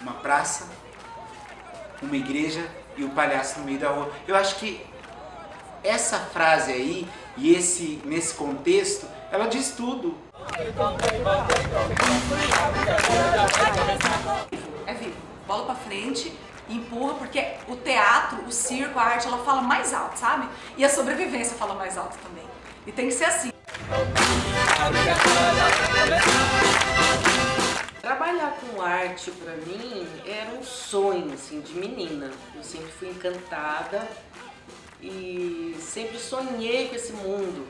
Uma praça, uma igreja e o palhaço no meio da rua. Eu acho que essa frase aí, e nesse contexto, ela diz tudo. É vivo. Bola pra frente, empurra, porque o teatro, o circo, a arte, ela fala mais alto, sabe? E a sobrevivência fala mais alto também. E tem que ser assim. Trabalhar com arte, pra mim, era um sonho, assim, de menina. Eu sempre fui encantada e sempre sonhei com esse mundo.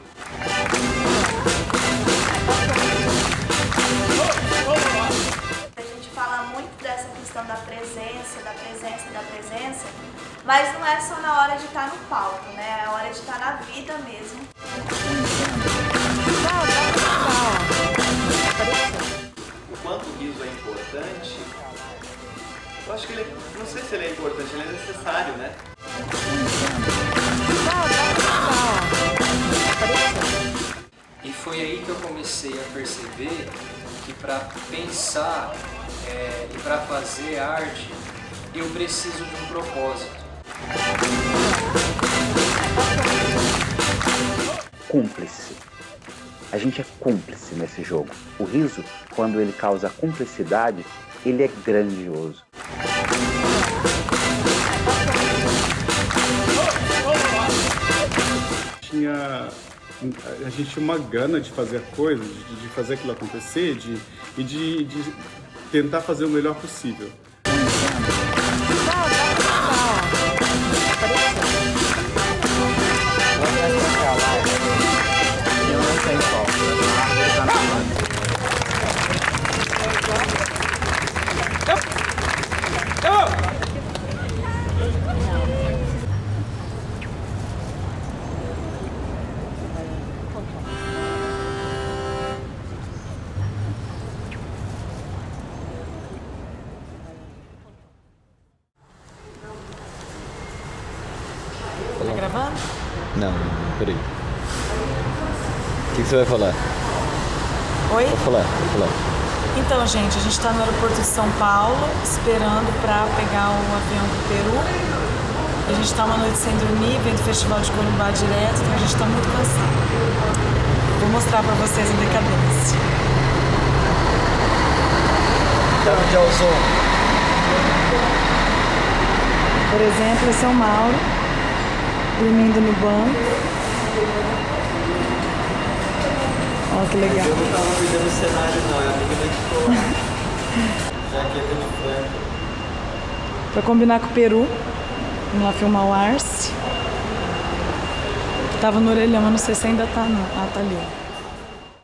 A gente fala muito dessa questão da presença, mas não é só na hora de estar no palco, né? É a hora de estar na vida mesmo. O quanto o riso é importante, eu acho que não sei se ele é importante, ele é necessário, né? E foi aí que eu comecei a perceber que para pensar e para fazer arte, eu preciso de um propósito. Cúmplice. A gente é cúmplice nesse jogo. O riso, quando ele causa cumplicidade, ele é grandioso. A gente tinha uma gana de fazer a coisa, de fazer aquilo acontecer, de tentar fazer o melhor possível. Tá gravando? Não, peraí. O que você vai falar? Oi? Vou falar. Então, gente, a gente está no aeroporto de São Paulo, esperando para pegar o avião do Peru. A gente está uma noite sem dormir, vem do Festival de Corumbá direto, então a gente está muito cansado. Vou mostrar para vocês a decadência. Por exemplo, esse é o Mauro, dormindo no banco. Olha que legal. Eu não tava cuidando do cenário não, a menina ficou jaqueta de frango. Pra combinar com o Peru, vamos lá filmar o Arce. Tava no orelhão, mas não sei se ainda tá não. Ah, tá ali.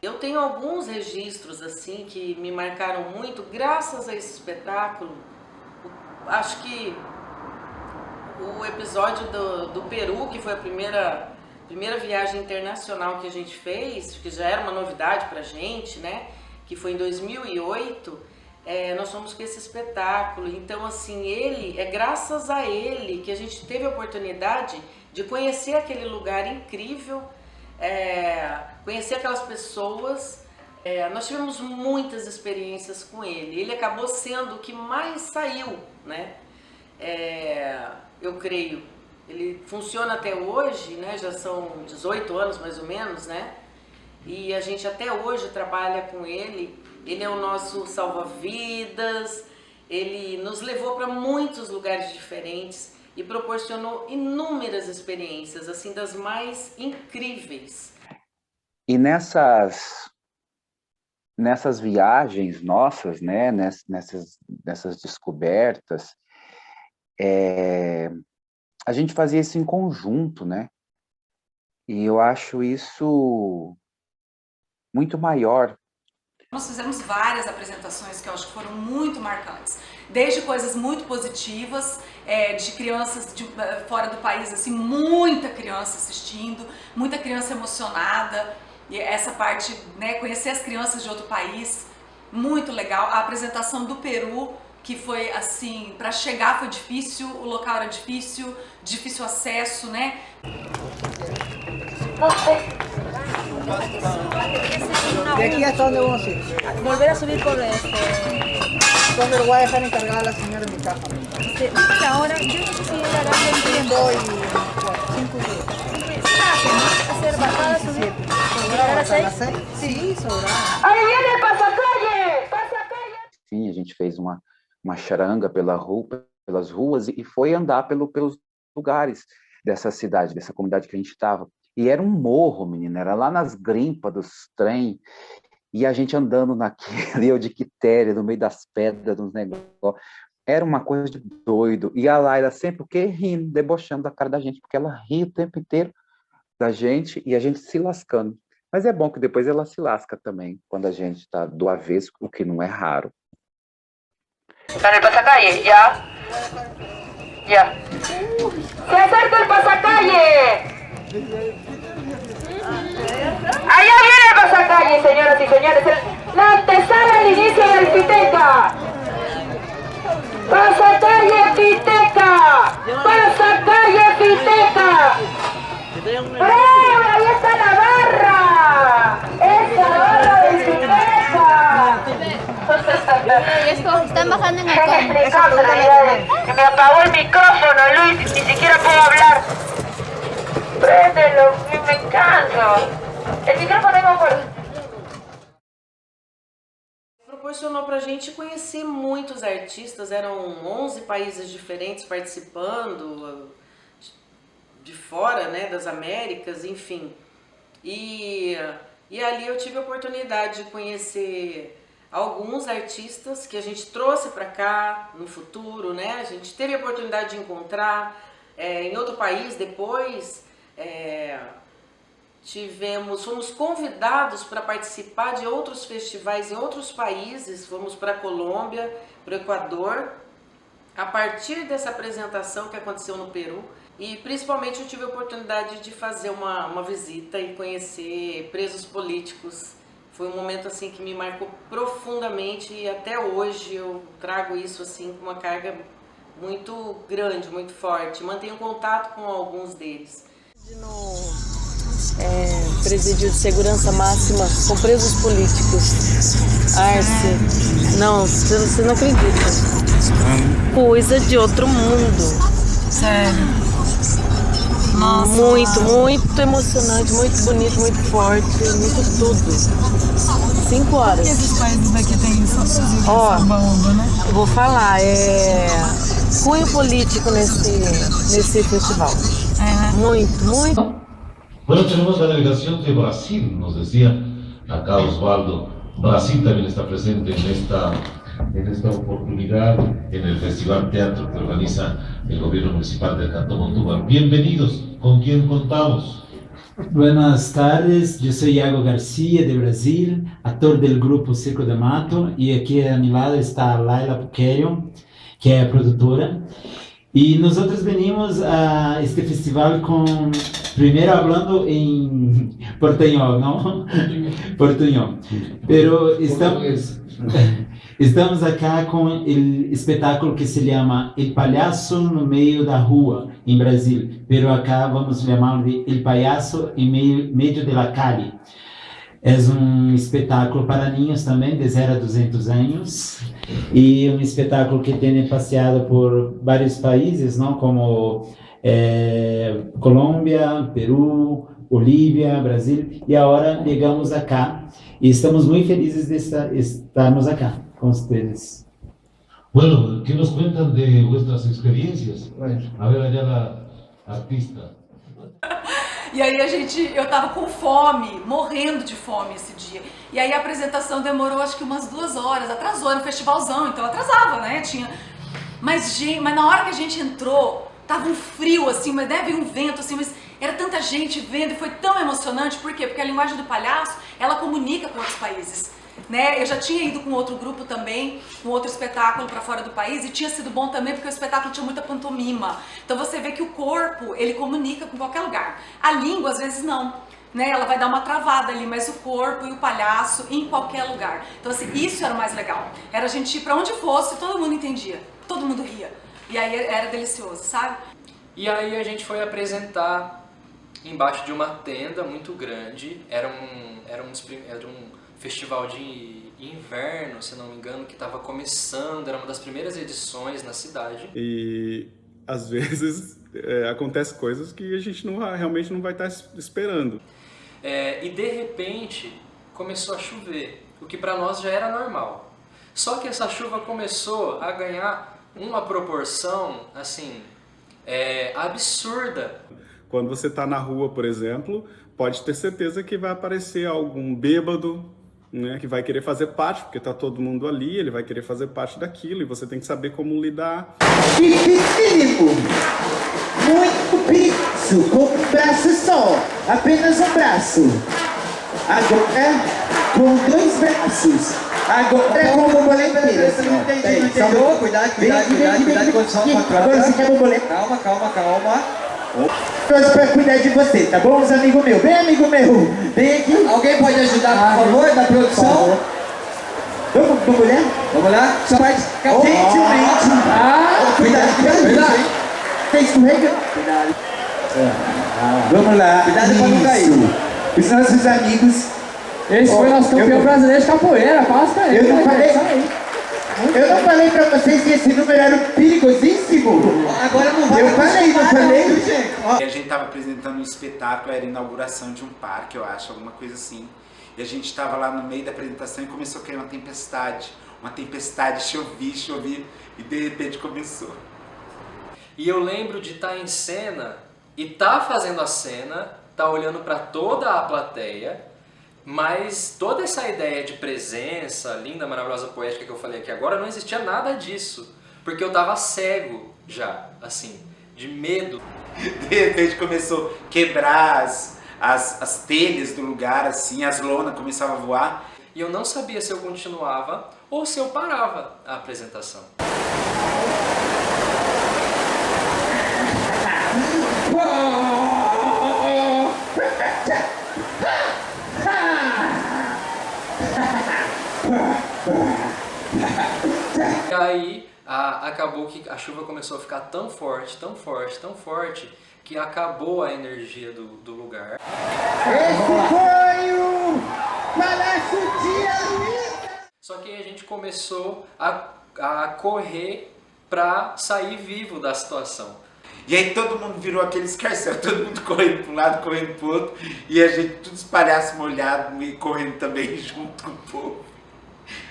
Eu tenho alguns registros, assim, que me marcaram muito graças a esse espetáculo. Acho que o episódio do Peru, que foi a primeira viagem internacional que a gente fez, que já era uma novidade pra gente, né? Que foi em 2008, nós fomos com esse espetáculo. Então, assim, é graças a ele que a gente teve a oportunidade de conhecer aquele lugar incrível, conhecer aquelas pessoas. Nós tivemos muitas experiências com ele. Ele acabou sendo o que mais saiu, né? Eu creio. Ele funciona até hoje, né? Já são 18 anos mais ou menos, né? E a gente até hoje trabalha com ele. Ele é o nosso salva-vidas, ele nos levou para muitos lugares diferentes e proporcionou inúmeras experiências, assim, das mais incríveis. E nessas viagens nossas, né? Nessas descobertas, a gente fazia isso em conjunto, né? E eu acho isso muito maior. Nós fizemos várias apresentações que eu acho que foram muito marcantes. Desde coisas muito positivas, de crianças fora do país, assim, muita criança assistindo, muita criança emocionada. E essa parte, né, conhecer as crianças de outro país, muito legal. A apresentação do Peru, que foi assim, para chegar foi difícil, o local era difícil acesso, né? De aquí hasta dónde vamos a ir. Volver a subir por Entonces lo voy a dejar encargada a la señora de mi caja. ahora, yo no sé si llegará el tiempo. 5 días. Hacer bajadas, subir. ¿Llegar a las 6? Sí, sobrado. ¡Ahí viene el pasacalle! ¡Pasacalle! Sim, a gente fez uma charanga pelas ruas e foi andar pelos lugares dessa cidade, dessa comunidade que a gente estava. E era um morro, menina, era lá nas grimpas dos trem, e a gente andando naquele, eu de quitéria, no meio das pedras, dos negócios. Era uma coisa de doido. E a Laila sempre o quê? Rindo, debochando da cara da gente, porque ela ria o tempo inteiro da gente e a gente se lascando. Mas é bom que depois ela se lasca também, quando a gente está do avesso, o que não é raro. Está en el pasacalle, ya. Ya. ¡Se acerca el pasacalle! ¡Allá viene el pasacalle, señoras y señores! La antesala al inicio del Fiteca. ¡Pasacalle Fiteca! ¡Pasacalle Fiteca! ¡Bravo! ¡Ahí está la barra! ¡Esa barra del Fiteca! Están bajando en el Me apagó el micrófono, Luis, ni siquiera puedo hablar. Préndelo, me canso. El micrófono é fuerte. Proporcionou pra gente conhecer muitos artistas, eram 11 países diferentes participando, de fora, né, das Américas, enfim. E ali eu tive a oportunidade de conhecer alguns artistas que a gente trouxe para cá no futuro, né? A gente teve a oportunidade de encontrar em outro país depois. Fomos convidados para participar de outros festivais em outros países, fomos para a Colômbia, para o Equador, a partir dessa apresentação que aconteceu no Peru. E principalmente eu tive a oportunidade de fazer uma visita e conhecer presos políticos. Foi um momento assim que me marcou profundamente e até hoje eu trago isso assim com uma carga muito grande, muito forte. Mantenho contato com alguns deles. Presídio de segurança máxima com presos políticos. Arce, não, você não acredita. Coisa de outro mundo. Sério. Nossa, muito emocionante, muito bonito, muito forte, muito tudo. 5 horas. Por que esses países aqui tem isso? Ó, né? Eu vou falar, cunho político nesse festival. Muito. Bueno, tenemos la delegación de Brasil, nos decía acá Osvaldo. Brasil también está presente en esta oportunidad en el Festival Teatro que organiza el gobierno municipal del Cantón Montúbal. Bienvenidos, ¿con quién contamos? Buenas tardes, yo soy Iago García de Brasil, actor del grupo Circo de Mato, y aquí a mi lado está Laila Puquerio, que es productora. Y nosotros venimos a este festival primero hablando en portuñol, ¿no? Portuñol. Pero estamos acá con el espectáculo que se llama El Palhaço no Meio da Rua, en Brasil. Pero acá vamos a llamarlo de El Palhaço en Medio de la Calle. Es un espectáculo para niños también, de 0 a 200 años. Y un espectáculo que tiene paseado por varios países, ¿no? Como Colômbia, Perú, Bolívia, Brasil. Y ahora llegamos acá y estamos muy felices de estarmos acá con ustedes. Bueno, ¿qué nos cuentan de vuestras experiencias? A ver, allá la artista. E aí eu tava com fome, morrendo de fome esse dia. E aí a apresentação demorou acho que umas 2 horas, atrasou, era um festivalzão, então atrasava, né? Mas na hora que a gente entrou, tava um frio assim, mas veio um vento assim, mas era tanta gente vendo e foi tão emocionante. Por quê? Porque a linguagem do palhaço, ela comunica com outros países. Né? Eu já tinha ido com outro grupo também, com outro espetáculo para fora do país, e tinha sido bom também porque o espetáculo tinha muita pantomima. Então você vê que o corpo, ele comunica com qualquer lugar. A língua às vezes não, né? Ela vai dar uma travada ali, mas o corpo e o palhaço em qualquer lugar. Então assim, isso era o mais legal. Era a gente ir para onde fosse, todo mundo entendia, todo mundo ria. E aí era delicioso, sabe? E aí a gente foi apresentar embaixo de uma tenda muito grande. Era um festival de inverno, se não me engano, que estava começando, era uma das primeiras edições na cidade. E às vezes acontece coisas que a gente realmente não vai estar esperando. E de repente começou a chover, o que para nós já era normal. Só que essa chuva começou a ganhar uma proporção assim absurda. Quando você está na rua, por exemplo, pode ter certeza que vai aparecer algum bêbado, né, que vai querer fazer parte, porque está todo mundo ali, ele vai querer fazer parte daquilo e você tem que saber como lidar. Dificílimo, muito perigoso, com um braço só, apenas um braço. Agora, com 2 braços. Agora, com borboleta. Cuidado, condição com a troca. Calma. Trouxe pra cuidar de você, tá bom, os amigos meus? Bem, amigo meu, vem aqui. Alguém pode ajudar, por favor, da produção? Vamos lá? Só vai gentilmente. Cuidado. Tá escorregando. Cuidado. Vamos lá. Cuidado pra não cair. Os nossos amigos. Esse foi nosso campeão brasileiro de capoeira, passa aí. Eu não falei pra vocês que esse número era perigosíssimo? Agora não vai. Eu falei, gente. A gente tava apresentando um espetáculo, era a inauguração de um parque, eu acho, alguma coisa assim. E a gente tava lá no meio da apresentação e começou a cair uma tempestade. Chovia, e de repente começou. E eu lembro de estar em cena, e fazendo a cena, olhando para toda a plateia, mas toda essa ideia de presença, linda, maravilhosa, poética que eu falei aqui agora, não existia nada disso. Porque eu tava cego já, assim, de medo. De repente começou a quebrar as telhas do lugar, assim, as lonas começavam a voar. E eu não sabia se eu continuava ou se eu parava a apresentação. E aí acabou que a chuva começou a ficar tão forte, que acabou a energia do lugar. Esse foi o Palácio Tia Luísa! Só que aí a gente começou a correr para sair vivo da situação. E aí todo mundo virou aquele escarcéu, todo mundo correndo para um lado, correndo para o outro, e a gente, todos os palhaços molhados, correndo também junto com o povo.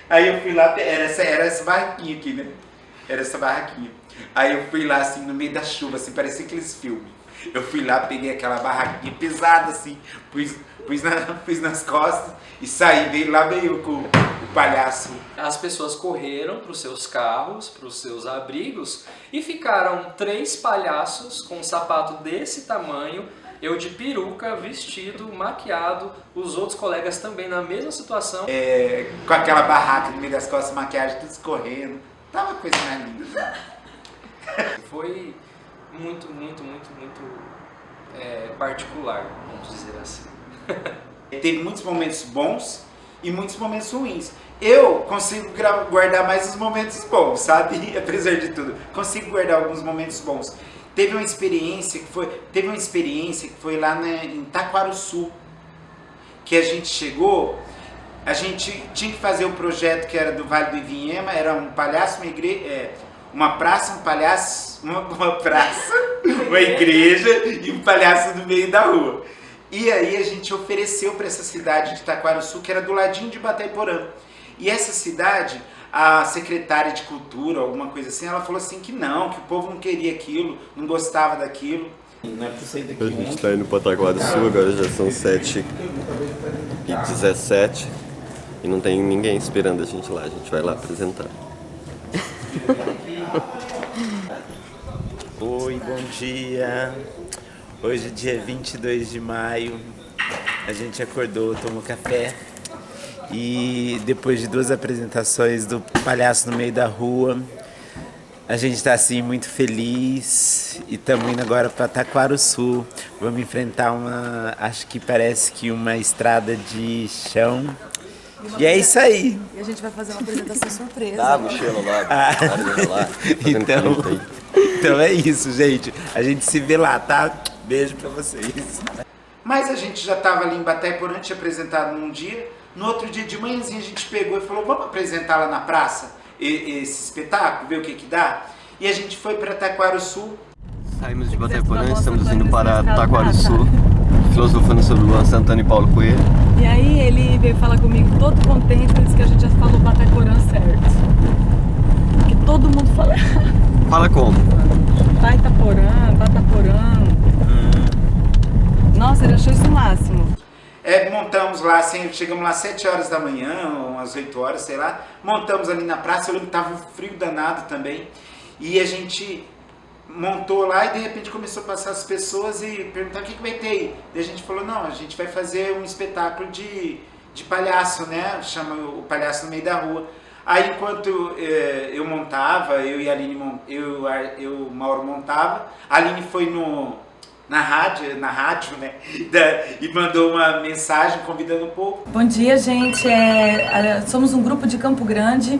Aí eu fui lá, era essa barraquinha aqui, né? Era essa barraquinha. Aí eu fui lá, assim, no meio da chuva, assim, parecia aqueles filmes. Eu fui lá, peguei aquela barraquinha pesada, assim, pus nas costas e saí, veio eu com o palhaço. As pessoas correram para os seus carros, para os seus abrigos, e ficaram 3 palhaços com um sapato desse tamanho, eu de peruca, vestido, maquiado, os outros colegas também na mesma situação. Com aquela barraca no meio das costas, maquiagem, tudo escorrendo. Tava uma coisa mais linda. Foi muito particular, vamos dizer assim. Teve muitos momentos bons e muitos momentos ruins. Eu consigo guardar mais os momentos bons, sabe? Apesar de tudo, consigo guardar alguns momentos bons. Teve uma experiência que foi lá em Taquarussu, que a gente chegou, a gente tinha que fazer o projeto que era do Vale do Ivinhema, era um palhaço, uma praça, um palhaço, uma praça, uma igreja e um palhaço no meio da rua. E aí a gente ofereceu para essa cidade de Taquarussu, que era do ladinho de Batayporã. E essa cidade, a secretária de cultura, alguma coisa assim, ela falou assim que o povo não queria aquilo, não gostava daquilo. Não é pra sair daqui. A gente tá indo pra Taquarussu, agora já são 7h17 e não tem ninguém esperando a gente lá, a gente vai lá apresentar. Oi, bom dia. Hoje é dia 22 de maio, a gente acordou, tomou café e depois de 2 apresentações do Palhaço no Meio da Rua, a gente está assim muito feliz e estamos indo agora para Taquarussu. Vamos enfrentar acho que parece que uma estrada de chão. E é isso aí. E a gente vai fazer uma apresentação surpresa. Dá a mochila lá, Então é isso, gente. A gente se vê lá, tá? Beijo pra vocês. Mas a gente já estava ali em Batayporã, tinha apresentado num dia. No outro dia de manhãzinha a gente pegou e falou, vamos apresentar lá na praça esse espetáculo, ver o que dá? E a gente foi para Taquarussu. Saímos de Batayporã, estamos indo para Taquarussu, filosofando sobre Luan Santana e Paulo Coelho. E aí ele veio falar comigo todo contente, ele disse que a gente já falou Batayporã certo. Porque todo mundo fala. Fala como? Bataporã. Nossa, ele achou isso o máximo. Montamos lá, chegamos lá às 7 horas da manhã, umas 8 horas, sei lá. Montamos ali na praça, eu lembro que tava um frio danado também. E a gente montou lá e de repente começou a passar as pessoas e perguntar o que vai ter aí. E a gente falou, não, a gente vai fazer um espetáculo de palhaço, né? Chama o Palhaço no Meio da Rua. Aí enquanto eu montava, eu e a Aline, o Mauro montava, a Aline foi na rádio, né? E mandou uma mensagem convidando o povo. Bom dia, gente. Somos um grupo de Campo Grande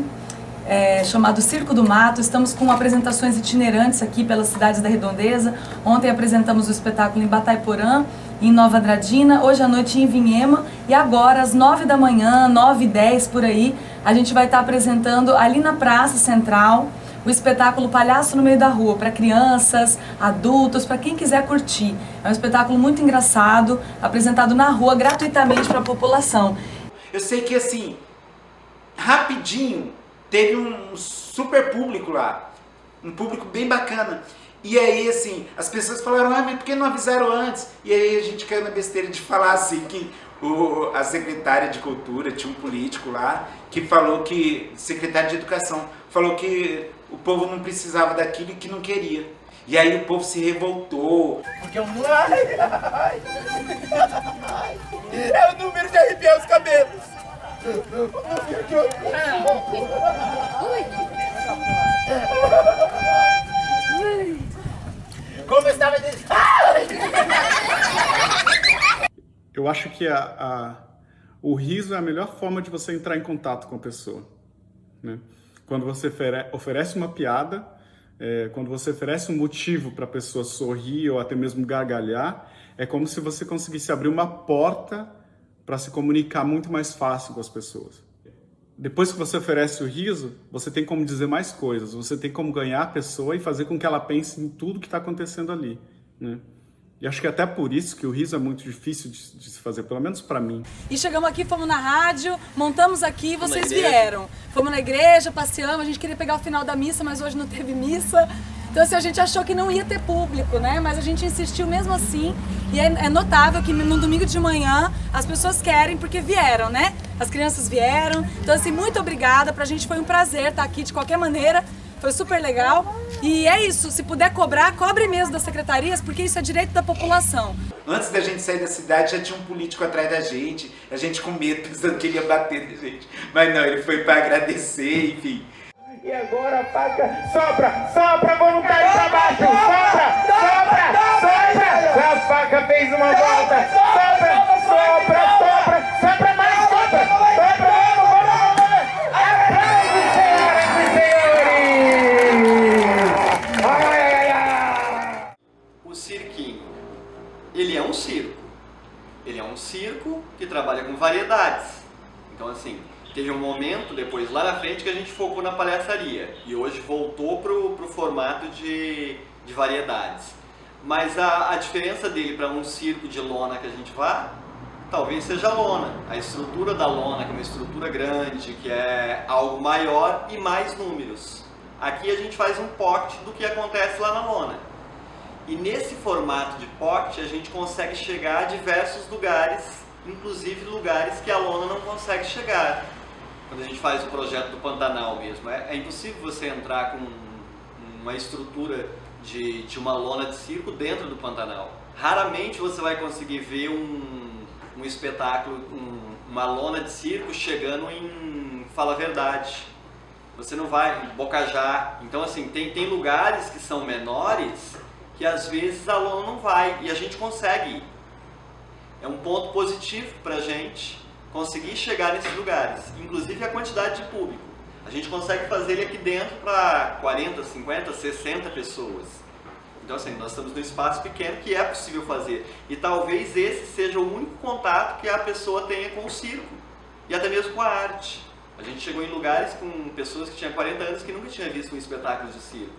chamado Circo do Mato. Estamos com apresentações itinerantes aqui pelas cidades da Redondeza. Ontem apresentamos o espetáculo em Batayporã, em Nova Andradina, hoje à noite em Vinhema. E agora, às 9 da manhã, 9h10 por aí, a gente vai estar apresentando ali na Praça Central o espetáculo Palhaço no Meio da Rua, para crianças, adultos, para quem quiser curtir. É um espetáculo muito engraçado, apresentado na rua gratuitamente para a população. Eu sei que assim, rapidinho, teve um super público lá, um público bem bacana. E aí, assim, as pessoas falaram, mas por que não avisaram antes? E aí a gente caiu na besteira de falar assim, que a secretária de Cultura, tinha um político lá, que falou que, secretário de Educação, falou que o povo não precisava daquilo e que não queria. E aí o povo se revoltou. Porque é o número de arrepiar os cabelos. Como eu estava dizendo. Eu acho que o riso é a melhor forma de você entrar em contato com a pessoa, né? Quando você oferece uma piada, quando você oferece um motivo para a pessoa sorrir ou até mesmo gargalhar, é como se você conseguisse abrir uma porta para se comunicar muito mais fácil com as pessoas. Depois que você oferece o riso, você tem como dizer mais coisas, você tem como ganhar a pessoa e fazer com que ela pense em tudo que está acontecendo ali, né? E acho que até por isso que o riso é muito difícil de se fazer, pelo menos para mim. E chegamos aqui, fomos na rádio, montamos aqui, vocês vieram. Fomos na igreja, passeamos, a gente queria pegar o final da missa, mas hoje não teve missa. Então assim, a gente achou que não ia ter público, né? Mas a gente insistiu mesmo assim. E é notável que no domingo de manhã as pessoas querem porque vieram, né? As crianças vieram. Então assim, muito obrigada. Pra gente foi um prazer estar aqui de qualquer maneira. Foi super legal. E é isso, se puder cobrar, cobre mesmo das secretarias, porque isso é direito da população. Antes da gente sair da cidade, já tinha um político atrás da gente, a gente com medo, pensando que ele ia bater na gente. Mas não, ele foi para agradecer, enfim. E agora a faca sopra voluntário para baixo, sopra. A faca fez uma volta, sopra mais, sopra. Ele é um circo. Ele é um circo que trabalha com variedades. Então, assim, teve um momento, depois lá na frente, que a gente focou na palhaçaria. E hoje voltou pro formato de variedades. Mas a diferença dele para um circo de lona que a gente vá, talvez seja a lona. A estrutura da lona, que é uma estrutura grande, que é algo maior e mais números. Aqui a gente faz um pocket do que acontece lá na lona. E nesse formato de pocket a gente consegue chegar a diversos lugares, inclusive lugares que a lona não consegue chegar. Quando a gente faz o projeto do Pantanal mesmo, é impossível você entrar com uma estrutura de uma lona de circo dentro do Pantanal. Raramente você vai conseguir ver um espetáculo, uma lona de circo chegando em Fala Verdade. Você não vai, em Bocajá. Então assim, tem lugares que são menores que às vezes a lona não vai e a gente consegue ir. É um ponto positivo para a gente conseguir chegar nesses lugares, inclusive a quantidade de público. A gente consegue fazer ele aqui dentro para 40, 50, 60 pessoas. Então assim, nós estamos num espaço pequeno que é possível fazer. E talvez esse seja o único contato que a pessoa tenha com o circo. E até mesmo com a arte. A gente chegou em lugares com pessoas que tinham 40 anos que nunca tinham visto um espetáculo de circo.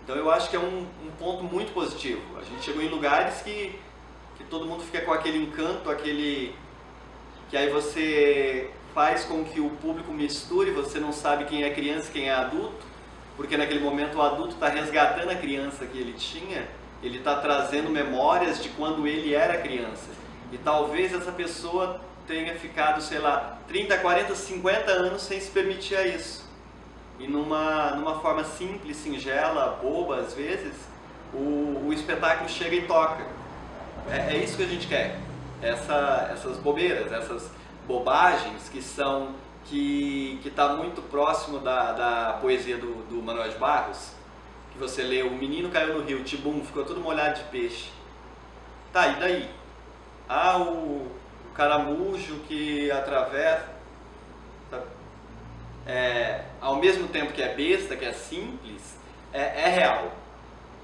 Então eu acho que é um ponto muito positivo. A gente chegou em lugares que todo mundo fica com aquele encanto, que aí você faz com que o público misture, você não sabe quem é criança e quem é adulto, porque naquele momento o adulto está resgatando a criança que ele tinha, ele está trazendo memórias de quando ele era criança. E talvez essa pessoa tenha ficado, sei lá, 30, 40, 50 anos sem se permitir a isso. E numa forma simples, singela, boba às vezes, o espetáculo chega e toca. É isso que a gente quer. Essas bobeiras, essas bobagens que está muito próximo da poesia do Manuel de Barros, que você lê, o menino caiu no rio, tibum, ficou todo molhado de peixe. Tá, e daí? O caramujo que atravessa, sabe? Ao mesmo tempo que é besta, que é simples, é real.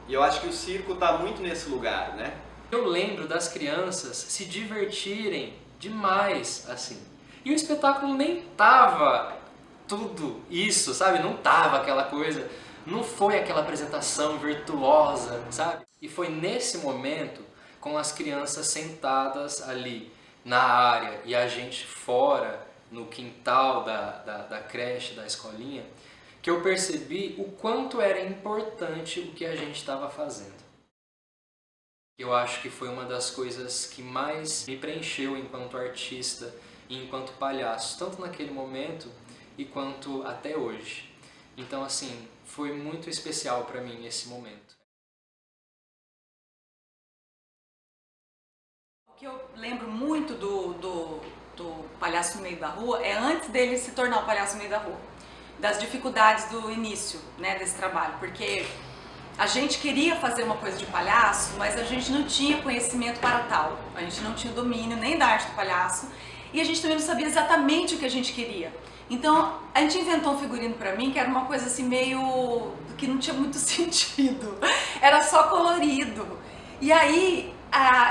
E eu acho que o circo está muito nesse lugar, né? Eu lembro das crianças se divertirem demais, assim. E o espetáculo nem tava tudo isso, sabe? Não tava aquela coisa, não foi aquela apresentação virtuosa, sabe? E foi nesse momento, com as crianças sentadas ali na área e a gente fora, no quintal da creche, da escolinha, que eu percebi o quanto era importante o que a gente estava fazendo. Eu acho que foi uma das coisas que mais me preencheu enquanto artista e enquanto palhaço, tanto naquele momento e quanto até hoje. Então, assim, foi muito especial para mim esse momento. O que eu lembro muito do Palhaço no Meio da Rua é antes dele se tornar o Palhaço no Meio da Rua, das dificuldades do início, né, desse trabalho, porque a gente queria fazer uma coisa de palhaço, mas a gente não tinha conhecimento para tal, a gente não tinha domínio nem da arte do palhaço e a gente também não sabia exatamente o que a gente queria. Então a gente inventou um figurino pra mim que era uma coisa assim meio que não tinha muito sentido, era só colorido. E aí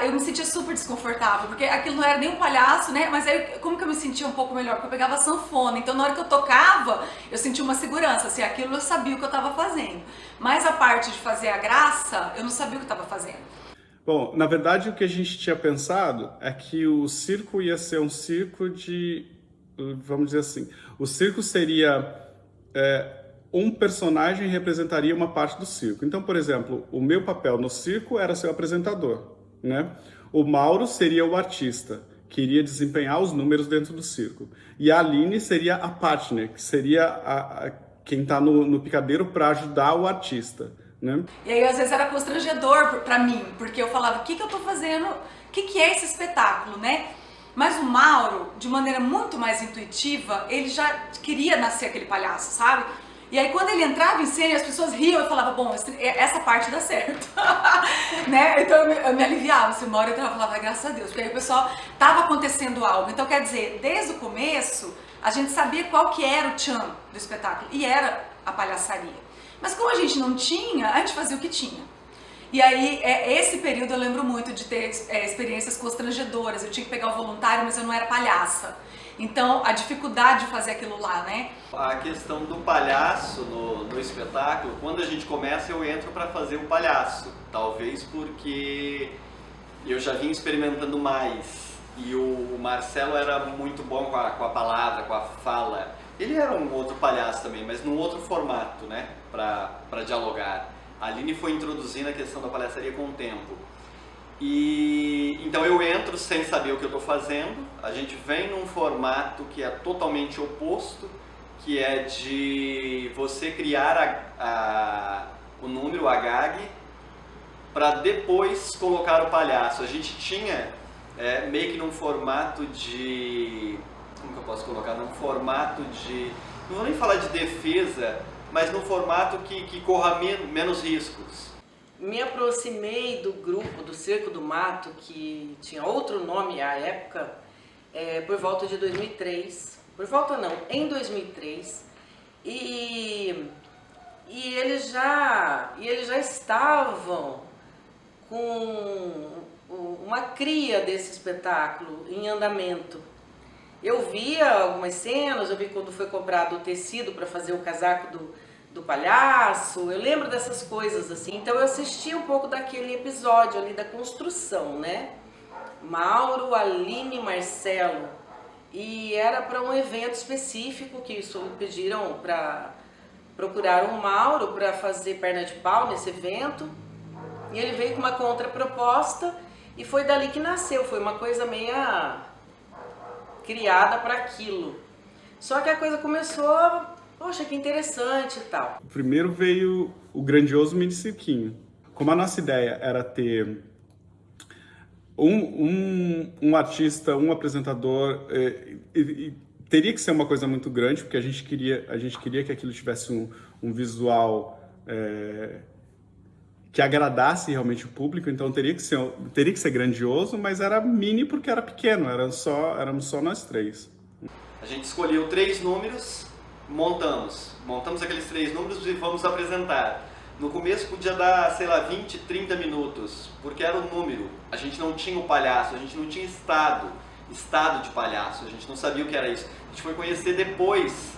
eu me sentia super desconfortável, porque aquilo não era nem um palhaço, né? Mas aí como que eu me sentia um pouco melhor? Porque eu pegava a sanfona, então na hora que eu tocava, eu sentia uma segurança, assim, aquilo eu sabia o que eu estava fazendo. Mas a parte de fazer a graça, eu não sabia o que eu estava fazendo. Bom, na verdade o que a gente tinha pensado é que o circo ia ser um circo de, vamos dizer assim, o circo seria... um personagem representaria uma parte do circo. Então, por exemplo, o meu papel no circo era ser o apresentador, né? O Mauro seria o artista, que iria desempenhar os números dentro do circo. E a Aline seria a partner, que seria quem está no picadeiro para ajudar o artista, né? E aí, às vezes, era constrangedor para mim, porque eu falava, o que eu tô fazendo? O que é esse espetáculo, né? Mas o Mauro, de maneira muito mais intuitiva, ele já queria nascer aquele palhaço, sabe? E aí quando ele entrava em cena, as pessoas riam, eu falava, bom, essa parte dá certo, né? Então eu me aliviava, assim, uma hora eu falava, graças a Deus, porque aí o pessoal tava acontecendo algo. Então quer dizer, desde o começo, a gente sabia qual que era o tchan do espetáculo, e era a palhaçaria. Mas como a gente não tinha, a gente fazia o que tinha. E aí, esse período eu lembro muito de ter experiências constrangedoras, eu tinha que pegar o voluntário, mas eu não era palhaça. Então, a dificuldade de fazer aquilo lá, né? A questão do palhaço no espetáculo, quando a gente começa, eu entro para fazer o palhaço. Talvez porque eu já vinha experimentando mais. E o Marcelo era muito bom com a palavra, com a fala. Ele era um outro palhaço também, mas num outro formato, né? Para dialogar. A Aline foi introduzindo a questão da palhaçaria com o tempo. E então eu entro sem saber o que eu estou fazendo, a gente vem num formato que é totalmente oposto, que é de você criar o número, a gag, para depois colocar o palhaço. A gente tinha meio que num formato de... como que eu posso colocar? Num formato de... não vou nem falar de defesa, mas num formato que corra menos riscos. Me aproximei do grupo do Circo do Mato, que tinha outro nome à época, por volta de 2003. Por volta não, em 2003. E e eles já estavam com uma cria desse espetáculo em andamento. Eu via algumas cenas, eu vi quando foi comprado o tecido para fazer o casaco do palhaço, eu lembro dessas coisas assim. Então eu assisti um pouco daquele episódio ali da construção, né? Mauro, Aline, Marcelo, e era para um evento específico que isso pediram para procurar o Mauro para fazer perna de pau nesse evento, e ele veio com uma contraproposta e foi dali que nasceu, foi uma coisa meia criada para aquilo. Só que a coisa começou, poxa, que interessante e tal. Primeiro veio o grandioso mini cirquinho. Como a nossa ideia era ter um artista, um apresentador, teria que ser uma coisa muito grande, porque a gente queria que aquilo tivesse um visual que agradasse realmente o público, então teria que ser grandioso, mas era mini porque era pequeno, éramos só nós três. A gente escolheu 3 números, montamos aqueles 3 números e vamos apresentar. No começo podia dar, sei lá, 20, 30 minutos, porque era o número. A gente não tinha o palhaço, a gente não tinha estado de palhaço, a gente não sabia o que era isso. A gente foi conhecer depois,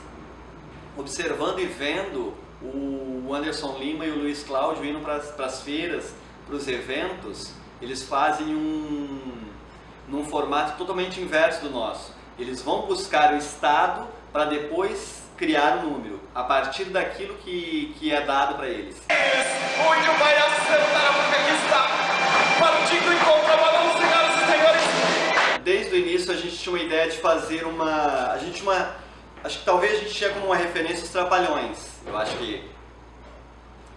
observando e vendo o Anderson Lima e o Luiz Cláudio indo para as feiras, para os eventos. Eles fazem num formato totalmente inverso do nosso. Eles vão buscar o estado para depois criar o número, a partir daquilo que é dado para eles. Onde o palhaço sentar a boca que está, partindo em contrabalão, senhoras e senhores. Desde o início a gente tinha uma ideia de fazer acho que talvez a gente tinha como uma referência os Trapalhões. Eu acho que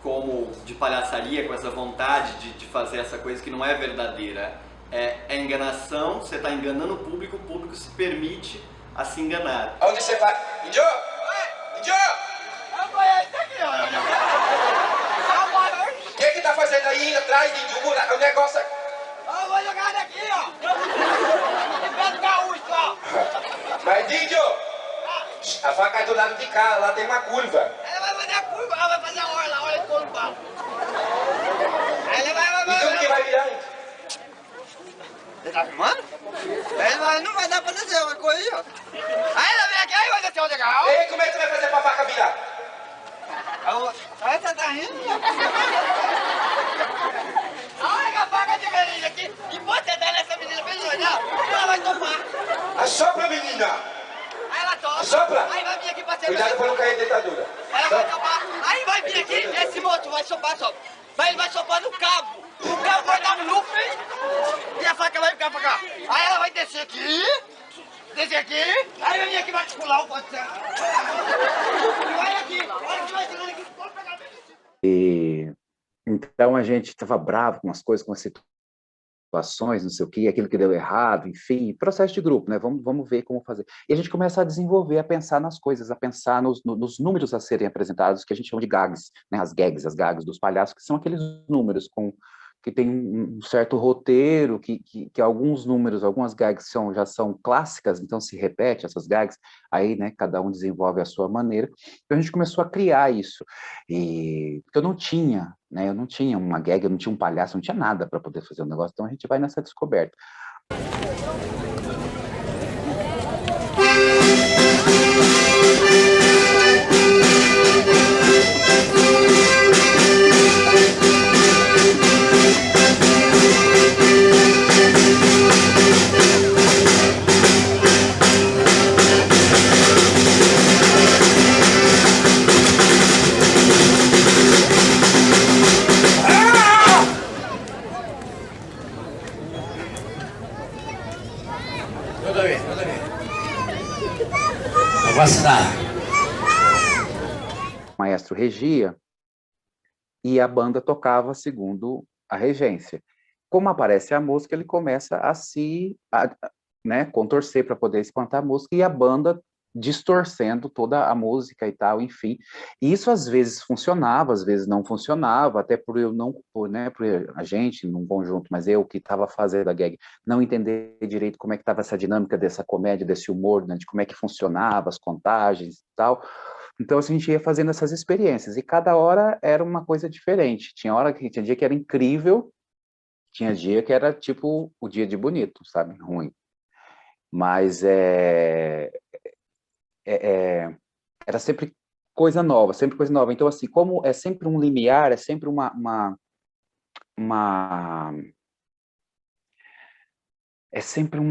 como de palhaçaria, com essa vontade de fazer essa coisa que não é verdadeira, é enganação, você está enganando o público se permite a se enganar. Onde você vai? Índio! Índio! O que tá fazendo aí indo atrás de Índio? O negócio é... Eu vou jogar daqui, ó! Em pé do gaúcho, ó! Mas, Índio! A faca é do lado de cá, lá tem uma curva. Ela vai fazer a curva, ela vai fazer a orla de couro pau. E tudo que vai virar, Índio? Você tá filmando? Não vai dar pra descer uma coisa aí, ó. Aí ela vem aqui, aí vai descer o legal. E como é que você vai fazer pra vaca virar? Aí você tá rindo? Olha a vaca de menina aqui. E você dá nessa menina bem olhar, ela vai tomar. Assopra, menina. Aí ela topa. Assopra. Aí vai vir aqui pra ser... Cuidado pra não cair dentadura. Ela vai topar. Aí vai vir aqui, esse moço vai sopar, Mas ele vai sopar no cabo. O cabo vai dar um looping e a faca vai ficar pra cá. Aí ela vai descer aqui, aí vai vir aqui, vai pular o pote. E vai aqui, olha que vai tirando aqui. E então a gente estava bravo com as coisas, com as situações, não sei o que, aquilo que deu errado, enfim, processo de grupo, né? Vamos ver como fazer. E a gente começa a desenvolver, a pensar nas coisas, a pensar nos números a serem apresentados, que a gente chama de gags, né? As gags dos palhaços, que são aqueles números que tem um certo roteiro, que alguns números, algumas gags já são clássicas, então se repete essas gags, aí, né, cada um desenvolve a sua maneira. Então a gente começou a criar isso, porque eu não tinha, né, eu não tinha uma gag, eu não tinha um palhaço, não tinha nada para poder fazer o negócio, então a gente vai nessa descoberta. O maestro regia e a banda tocava segundo a regência. Como aparece a música, ele começa né, contorcer para poder espantar a música e a banda distorcendo toda a música e tal, enfim. E isso às vezes funcionava, às vezes não funcionava, até por eu não, né, por a gente num conjunto, mas eu que estava fazendo a gag, não entender direito como é que estava essa dinâmica dessa comédia, desse humor, né, de como é que funcionava as contagens e tal. Então assim, a gente ia fazendo essas experiências e cada hora era uma coisa diferente. Tinha dia que era incrível, tinha dia que era tipo o dia de bonito, sabe? Ruim. Mas era sempre coisa nova, sempre coisa nova. Então assim, como é sempre um limiar, é sempre é sempre um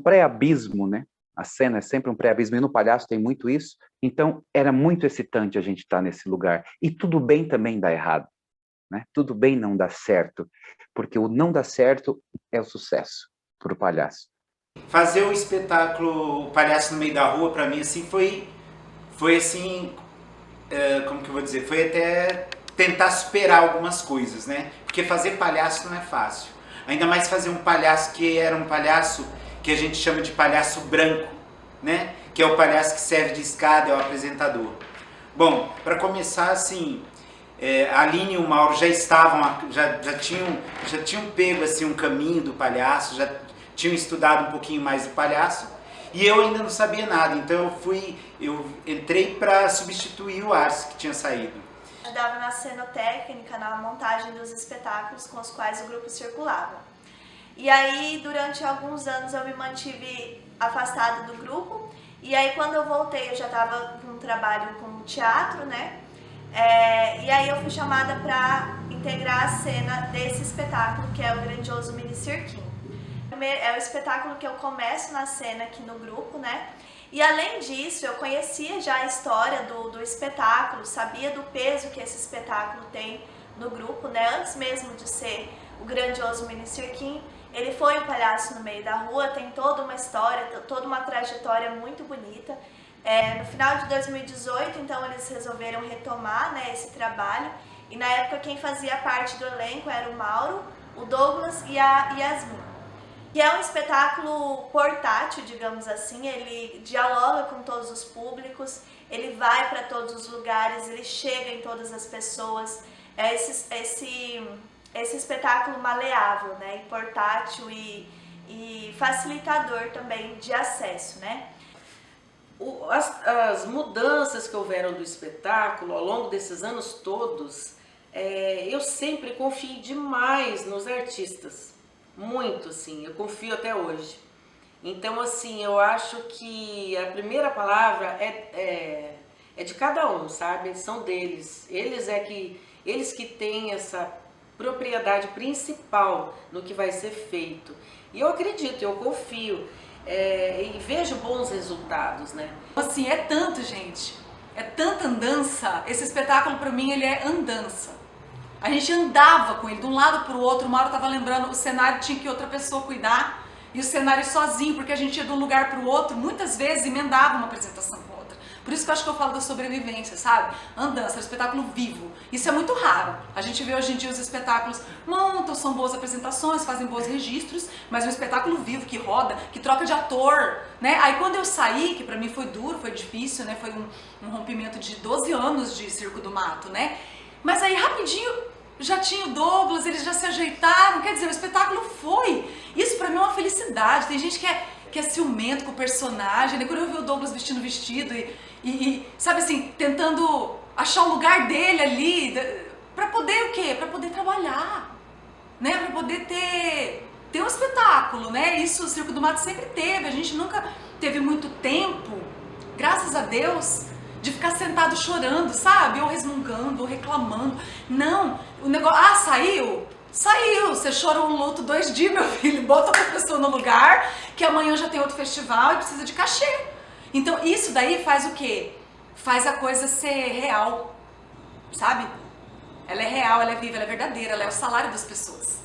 pré-abismo, né? A cena é sempre um pré-abismo, e no Palhaço tem muito isso. Então, era muito excitante a gente estar nesse lugar. E tudo bem também dar errado, né? Tudo bem não dar certo, porque o não dar certo é o sucesso para o palhaço. Fazer o espetáculo O Palhaço no Meio da Rua, para mim, assim, foi assim, como que eu vou dizer? Foi até tentar superar algumas coisas, né? Porque fazer palhaço não é fácil. Ainda mais fazer um palhaço que era um palhaço que a gente chama de palhaço branco, né? Que é o palhaço que serve de escada, é o apresentador. Bom, para começar, assim, a Aline e o Mauro já estavam, já tinham pego assim, um caminho do palhaço, já tinham estudado um pouquinho mais do palhaço, e eu ainda não sabia nada, então eu entrei para substituir o Arce, que tinha saído. Ajudava na cenotécnica, na montagem dos espetáculos com os quais o grupo circulava. E aí, durante alguns anos, eu me mantive afastada do grupo. E aí, quando eu voltei, eu já estava com um trabalho com teatro, né? E aí, eu fui chamada para integrar a cena desse espetáculo, que é o grandioso Mini Cirquinho. É o espetáculo que eu começo na cena aqui no grupo, né? E além disso, eu conhecia já a história do espetáculo, sabia do peso que esse espetáculo tem no grupo, né? Antes mesmo de ser o grandioso Mini Cirquinho, ele foi um palhaço no meio da rua, tem toda uma história, toda uma trajetória muito bonita. No final de 2018, então, eles resolveram retomar, né, esse trabalho. E na época quem fazia parte do elenco era o Mauro, o Douglas e a Yasmin. E é um espetáculo portátil, digamos assim, ele dialoga com todos os públicos, ele vai para todos os lugares, ele chega em todas as pessoas. É esse espetáculo maleável, né? E portátil e facilitador também de acesso, né? As mudanças que houveram do espetáculo ao longo desses anos todos, eu sempre confiei demais nos artistas. Muito, assim, eu confio até hoje. Então, assim, eu acho que a primeira palavra é de cada um, sabe? São deles. Eles que têm essa propriedade principal no que vai ser feito. E eu acredito, eu confio e vejo bons resultados, né? Assim, é tanto, gente, é tanta andança. Esse espetáculo, para mim, ele é andança. A gente andava com ele de um lado para o outro. O Mauro estava lembrando, o cenário tinha que outra pessoa cuidar, e o cenário sozinho, porque a gente ia de um lugar para o outro, muitas vezes emendava uma apresentação com outra. Por isso que eu acho que eu falo da sobrevivência, sabe? Andança, é um espetáculo vivo. Isso é muito raro. A gente vê hoje em dia os espetáculos montam, são boas apresentações, fazem bons registros, mas um espetáculo vivo, que roda, que troca de ator, né? Aí quando eu saí, que pra mim foi duro, foi difícil, né? Foi um rompimento de 12 anos de Circo do Mato, né? Mas aí rapidinho já tinha o Douglas, eles já se ajeitaram, quer dizer, o espetáculo foi. Isso pra mim é uma felicidade. Tem gente que é ciumento com o personagem, né? Quando eu vi o Douglas vestindo vestido e sabe assim, tentando achar o lugar dele ali, pra poder o quê? Pra poder trabalhar, né? Pra poder ter um espetáculo, né? Isso o Circo do Mato sempre teve, a gente nunca teve muito tempo, graças a Deus, de ficar sentado chorando, sabe? Ou resmungando, ou reclamando. Não, o negócio, saiu? Saiu, você chorou um luto 2 dias, meu filho, bota outra pessoa no lugar, que amanhã já tem outro festival e precisa de cachê. Então isso daí faz o quê? Faz a coisa ser real, sabe? Ela é real, ela é viva, ela é verdadeira, ela é o salário das pessoas.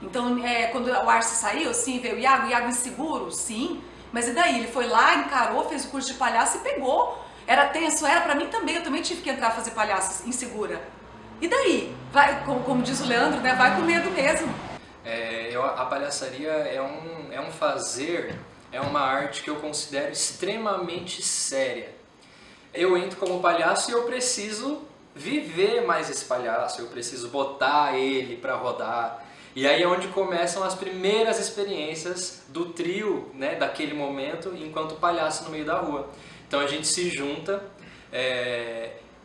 Então, quando o Arce saiu, sim, veio o Iago inseguro, sim, mas e daí? Ele foi lá, encarou, fez o curso de palhaço e pegou. Era tenso, era pra mim também, eu também tive que entrar a fazer palhaço insegura. E daí? Vai, como diz o Leandro, né? Vai com medo mesmo. A palhaçaria é um fazer, é uma arte que eu considero extremamente séria. Eu entro como palhaço e eu preciso viver mais esse palhaço, eu preciso botar ele pra rodar. E aí é onde começam as primeiras experiências do trio, né, daquele momento, enquanto palhaço no meio da rua. Então a gente se junta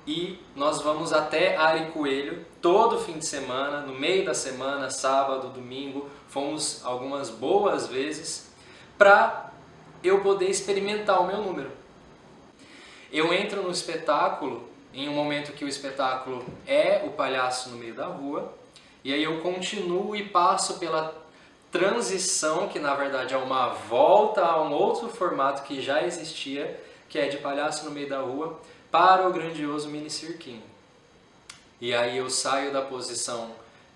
e nós vamos até Ari Coelho todo fim de semana, no meio da semana, sábado, domingo. Fomos algumas boas vezes para eu poder experimentar o meu número. Eu entro no espetáculo em um momento que o espetáculo é o palhaço no meio da rua, e aí eu continuo e passo pela transição, que na verdade é uma volta a um outro formato que já existia, que é de palhaço no meio da rua, para o grandioso mini cirquinho. E aí eu saio da posição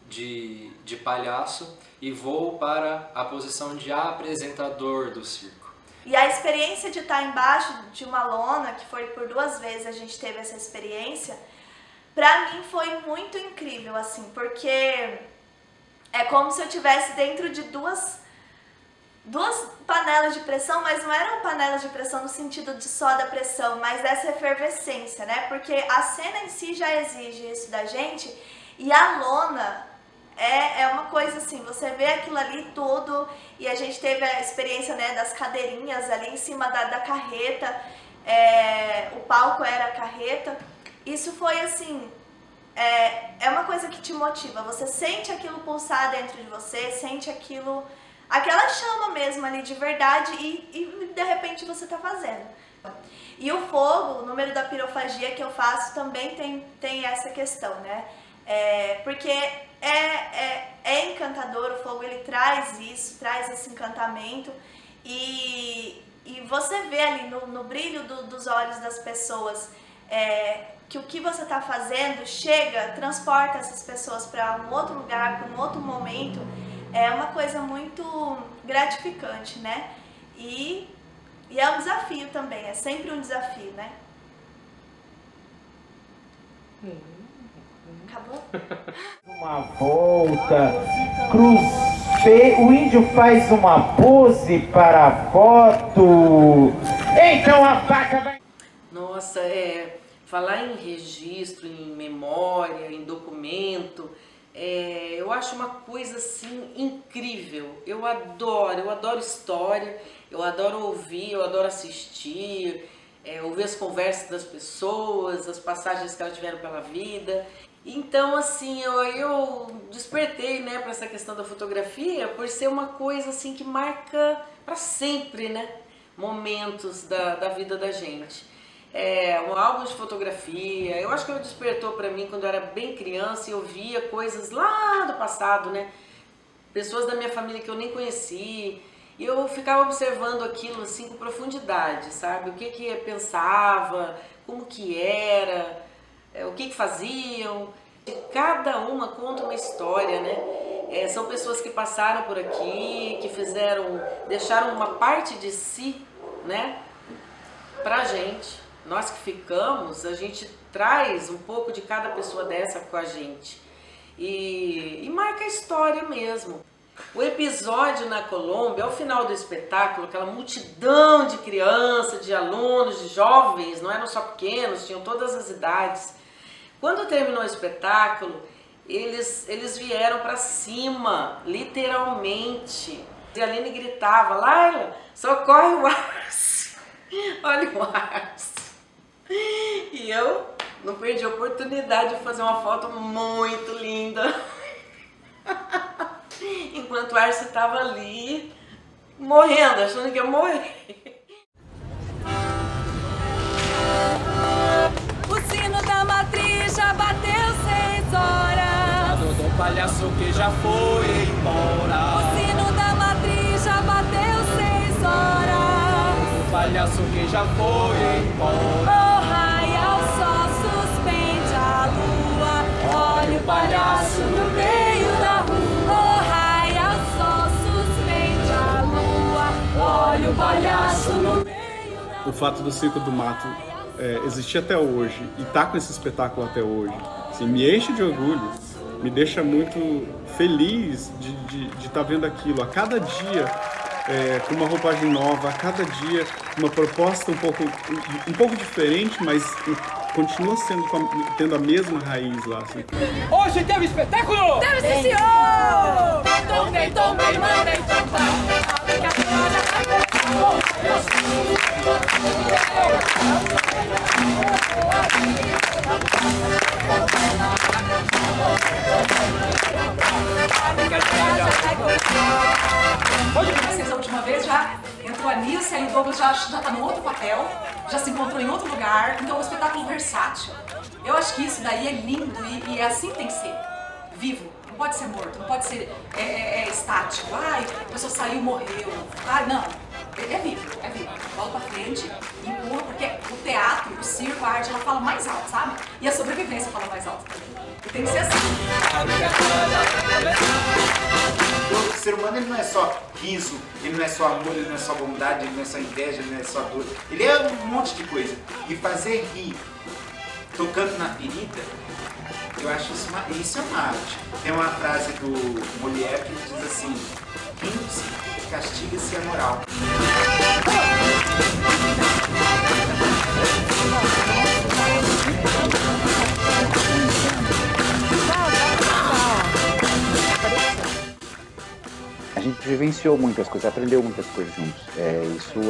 de palhaço e vou para a posição de apresentador do circo. E a experiência de estar embaixo de uma lona, que foi por 2 vezes a gente teve essa experiência, pra mim foi muito incrível, assim, porque é como se eu estivesse dentro de duas panelas de pressão, mas não eram panelas de pressão no sentido de só da pressão, mas dessa efervescência, né? Porque a cena em si já exige isso da gente, e a lona é uma coisa assim, você vê aquilo ali tudo, e a gente teve a experiência, né, das cadeirinhas ali em cima da carreta, o palco era a carreta. Isso foi assim, é uma coisa que te motiva, você sente aquilo pulsar dentro de você, sente aquilo, aquela chama mesmo ali de verdade, e de repente você tá fazendo. E o fogo, o número da pirofagia que eu faço também tem essa questão, né? Porque é encantador, o fogo ele traz isso, traz esse encantamento, e você vê ali no brilho dos olhos das pessoas que o que você está fazendo transporta essas pessoas para um outro lugar, para um outro momento. É uma coisa muito gratificante, né? E é um desafio também, é sempre um desafio, né? Acabou? Uma volta, o índio faz uma pose para a foto, então a faca vai... Nossa, falar em registro, em memória, em documento, eu acho uma coisa assim incrível. Eu adoro história, eu adoro ouvir, eu adoro assistir, ouvir as conversas das pessoas, as passagens que elas tiveram pela vida. Então, assim, eu despertei, né, para essa questão da fotografia por ser uma coisa assim que marca para sempre, né, momentos da vida da gente. Um álbum de fotografia, eu acho que despertou para mim quando eu era bem criança e eu via coisas lá do passado, né, pessoas da minha família que eu nem conheci, e eu ficava observando aquilo assim com profundidade, sabe, o que pensava, como que era, o que faziam. Cada uma conta uma história, né? São pessoas que passaram por aqui, que deixaram uma parte de si, né, pra gente. Nós que ficamos, a gente traz um pouco de cada pessoa dessa com a gente. E marca a história mesmo. O episódio na Colômbia, ao final do espetáculo, aquela multidão de crianças, de alunos, de jovens, não eram só pequenos, tinham todas as idades. Quando terminou o espetáculo, eles vieram para cima, literalmente. E a Aline gritava: Laila, socorre o Arce! Olha o Arce! E eu não perdi a oportunidade de fazer uma foto muito linda. Enquanto o Arce estava ali, morrendo, achando que ia morrer. O sino da matriz já bateu 6 horas. Do palhaço que já foi embora. O sino da matriz já bateu 6 horas. O palhaço que já foi embora. Oh, raia, o sol suspende a lua. Olha o palhaço no meio da rua. Oh, raia, o sol suspende a lua. Olha o palhaço no meio da rua. O fato do Circo do Mato existir até hoje e tá com esse espetáculo até hoje, assim, me enche de orgulho, me deixa muito feliz de estar vendo aquilo a cada dia, com uma roupagem nova, a cada dia uma proposta um pouco diferente, mas continua tendo a mesma raiz lá. Assim. Hoje teve espetáculo! Teve sim, senhor! Tombei, mandei tombar. Vocês a última vez já entrou a Nilce, aí o Douglas já tá no outro papel, já se encontrou em outro lugar, então é um espetáculo versátil. Eu acho que isso daí é lindo e é assim que tem que ser, vivo. Não pode ser morto, não pode ser estático. Ai, a pessoa saiu, morreu. Ai, não. É vivo. Bola pra frente, empurra, porque o teatro, o circo, a arte, ela fala mais alto, sabe? E a sobrevivência fala mais alto também. E tem que ser assim. O ser humano, ele não é só riso, ele não é só amor, ele não é só bondade, ele não é só inveja, ele não é só dor. Ele é um monte de coisa. E fazer rir tocando na ferida, eu acho isso é uma arte. Tem uma frase do Molière que diz assim: rindo-se, castiga-se a moral. A gente vivenciou muitas coisas, aprendeu muitas coisas juntos. Isso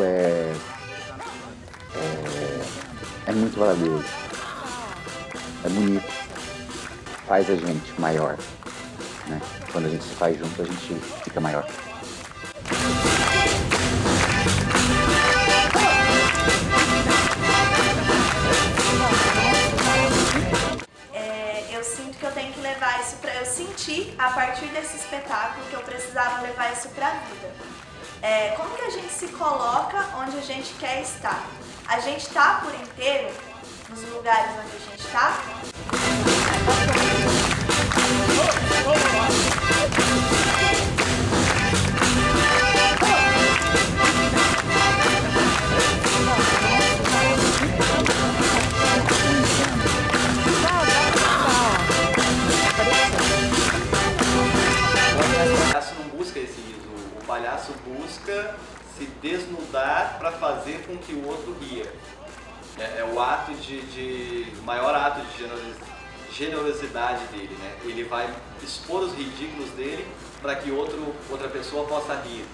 é muito valioso. É bonito. Faz a gente maior, né? Quando a gente se faz junto, a gente fica maior. Eu sinto que eu tenho que levar isso pra... Eu senti, a partir desse espetáculo, que eu precisava levar isso pra vida. Como que a gente se coloca onde a gente quer estar? A gente tá por inteiro nos lugares onde a gente tá? O palhaço busca se desnudar para fazer com que o outro ria. É o ato o maior ato de generosidade dele, né? Ele vai expor os ridículos dele para que outra pessoa possa rir.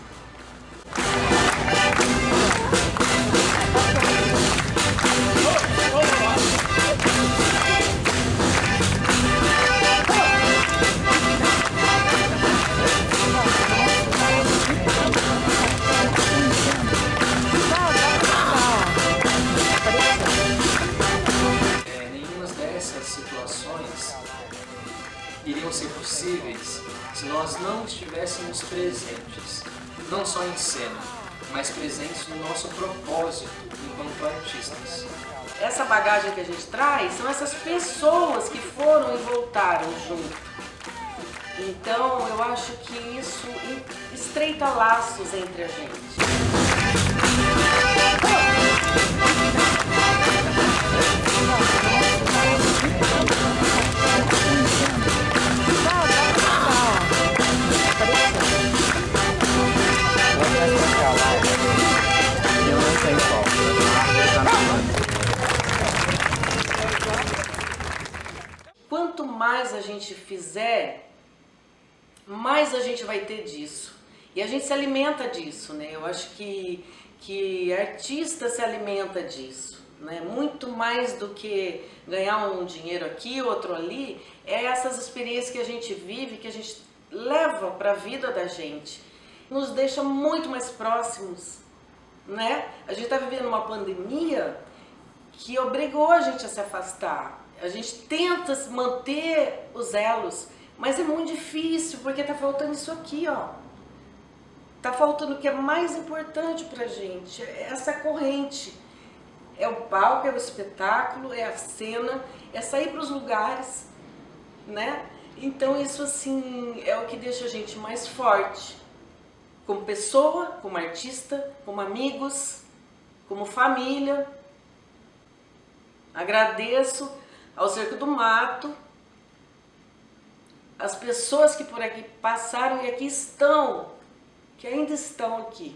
Nenhuma dessas situações iriam ser possíveis se nós não estivéssemos presentes, não só em cena, mas presentes no nosso propósito enquanto artistas. Essa bagagem que a gente traz são essas pessoas que foram e voltaram junto. Então eu acho que isso estreita laços entre a gente. Quanto mais a gente fizer, mais a gente vai ter disso. E a gente se alimenta disso, né? Eu acho que artista se alimenta disso, né? Muito mais do que ganhar um dinheiro aqui, outro ali, é essas experiências que a gente vive, que a gente leva para a vida da gente. Nos deixa muito mais próximos, né? A gente está vivendo uma pandemia que obrigou a gente a se afastar. A gente tenta manter os elos, mas é muito difícil, porque tá faltando isso aqui, ó. Tá faltando o que é mais importante pra gente, é essa corrente. É o palco, é o espetáculo, é a cena, é sair pros lugares, né? Então isso, assim, é o que deixa a gente mais forte. Como pessoa, como artista, como amigos, como família. Agradeço ao Cerco do Mato, as pessoas que por aqui passaram e aqui estão, que ainda estão aqui.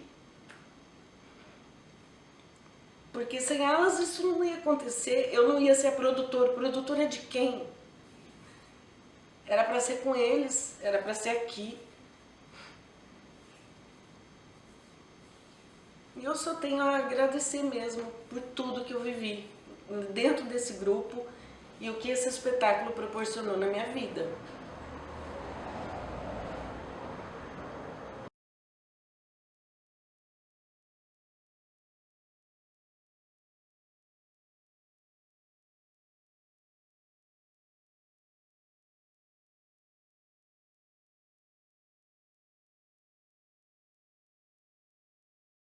Porque sem elas isso não ia acontecer, eu não ia ser a produtora. Produtora de quem? Era para ser com eles, era para ser aqui. E eu só tenho a agradecer mesmo por tudo que eu vivi dentro desse grupo e o que esse espetáculo proporcionou na minha vida.